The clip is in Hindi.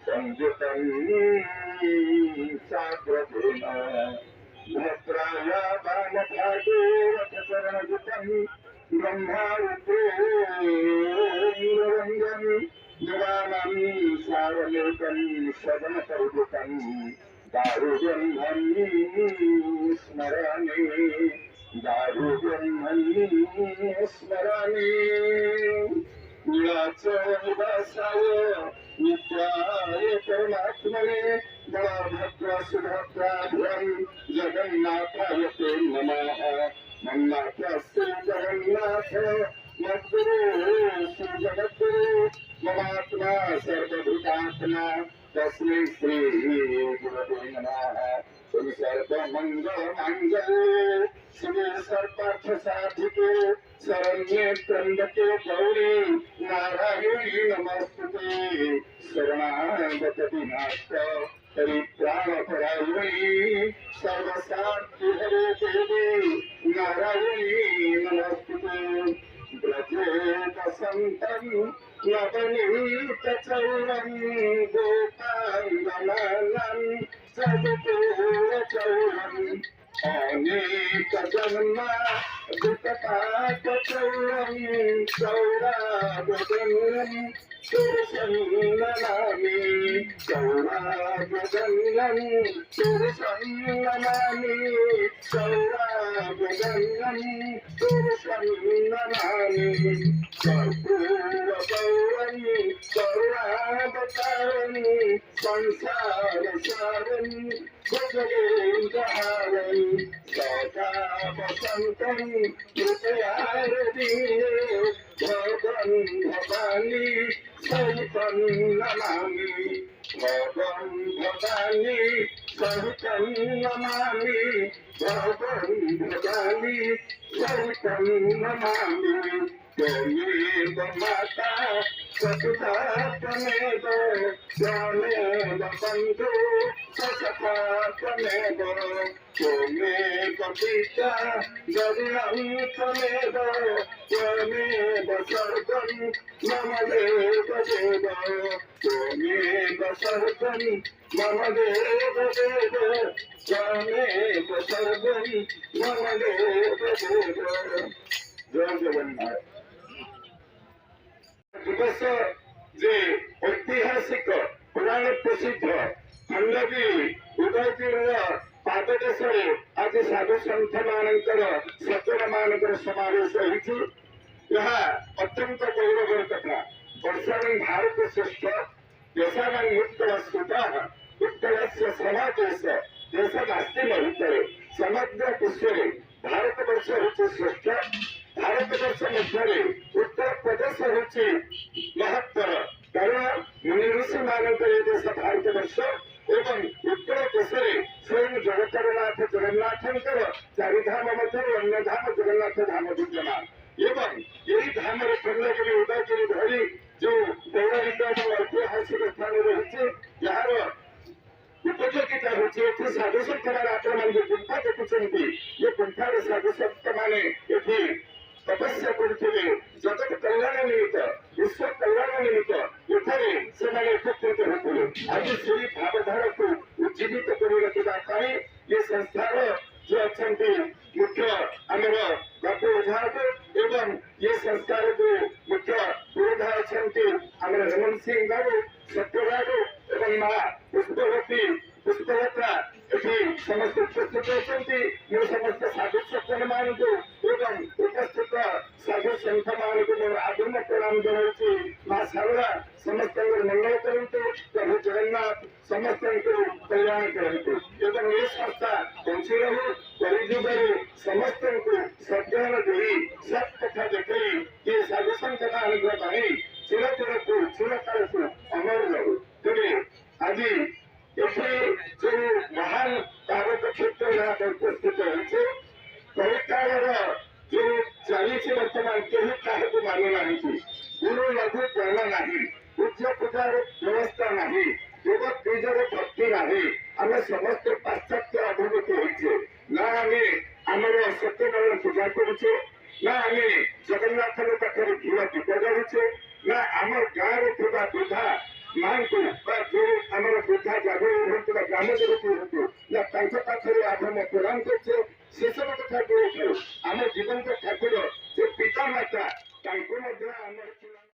संयुतं साग्रतेन भद्राय बालभागे रथचरणयुतं ब्रह्मारुद्रेन्द्रवन्द्यं जवानं सारमेकं सदनपरिवृतं दारुब्रह्मणि स्मरामि दारुब्रह्मणि स्मरामि नीलाचलनिवासाय नित्याय परमात्मने बलभद्र सुभद्राभ्यां जगन्नाथाय ते नमः। मन्नाथस्य जगन्नाथ मद्गुरो श्रीजगद्गुरो ममात्मा सर्वभूतात्मा तस्मै श्री गुरवे नमः। सर्वमङ्गलमाङ्गल्ये शिवे सर्वार्थसाधिके शरण्ये त्र्यम्बके गौरी नारायणी नमस्तुते शरणागत विनाश परित्राणपरायणी सर्वशान्तिहरे देवी नारायणी नमस्तुते ब्रजे वसन्तं नवनीतचौरं गोपाङ्गनानं सदुपूरचौरम् अनेक जन्म दुःखपातचौरं सौराभजन्यं पुरुषं नमामि सौराभजन्यं पुरुषं नमामि सौराभजन्यं पुरुषं नमामि कर्पूरगौरं करुणावतारं संसारसारं भजगोविन्दहारं सदा वसन्तं हृदयारविन्दे भगं भवानी सहितं नमामि भगं भवानी सहितं नमामि भगं भवानी सहितं नमामि त्वमेव माता सतता त्वमेव त्वमेव बन्धु सतता त्वमेव त्वमेव पिता गरुणं त्वमेव त्वमेव सर्वं मम देव देव त्वमेव सर्वं मम देव देव त्वमेव सर्वं मम देव देव। जय जगन्नाथ। दिवस जे ऐतिहासिक पुराण प्रसिद्ध खंडगी उदयगिरी पाददेशरे आज साधु सन्थ मानकर सज्जन मानकर समावेश होइछि। यह अत्यंत गौरवर कथा। वर्षाणं भारत श्रेष्ठ देशानां उत्कल सुतः उत्कलस्य समादेश देशनास्ति महीतरे समग्र विश्वरे भारतवर्ष होछि श्रेष्ठ। भारतवर्ष मध्य उत्तर प्रदेश होछि महत्तर कारण मुनि ऋषि मानकर देश भारतवर्ष एवं उत्तर देशरे स्वयं जगतरनाथ जगन्नाथंकर चारिधाम मध्य अन्य धाम जगन्नाथ धाम विद्यमान एवं यही धाम खंडगिरी उदयगिरी धरी जो पौराणिक ऐतिहासिक स्थान रही यार उपयोगिता होची साधु संत आक्रमण जो गुंफा देखुंट ये गुंफार साधु संत मैंने तपस्या करते जगत कल्याण निमित्त विश्व कल्याण निमित्त एठारे से एकत्रित होते आज से भावधारा को उज्जीवित करने ये संस्थार जो अच्छा मुख्य आमर बापू ओझा एवं ये संस्थार जो मुख्य पुरोधा अच्छा आम हेमंत सिंह बाबू सत्य बाबू एवं माँ पुष्पवती पुष्पलता ये समस्त उपस्थित होती समस्त साधु सत्य मान को एवं उपस्थित साधु संत मान को मोर आदम प्रणाम जनाऊँ। माँ शारदा समस्त मंगल करतु प्रभु जगन्नाथ समस्त कल्याण करतु एवं ये संस्था पहुंची रहू कलिजुगे समस्त सज्ञान दे सब कथा देखी ये साधु संत अनुग्रह पाई चिरचिर को चिरकाल को अमर रहू। तेरे आज ये जो महान भारत क्षेत्र उपस्थित होती परिकाल जो चली बर्तमान कहीं क्या मानुना गुरु लघु ज्ञान नहीं पूज्य पूजार व्यवस्था नहीं युवक निजर भक्ति नहीं आम समस्त पाश्चात्य अभिमुखी होइछे ना आम आमर सत्यनारायण पूजा करुचे ना आम जगन्नाथ पाखे घीर दीप जाऊे ना आम गाँव वृद्धा ମାଙ୍କୁ ବା ଯୋଉ ଆମର ବୃଦ୍ଧା ଜାଗର ହୁଅନ୍ତୁ ବା ଗ୍ରାମ ଦେବତୀ ହୁଅନ୍ତୁ ନା ତାଙ୍କ ପାଖରେ ଆମେ ପ୍ରଦାନ କରୁଛେ ସେସବୁ କଥା ଦୂରେଇଥାଉ। ଆମ ଜୀବନକୁ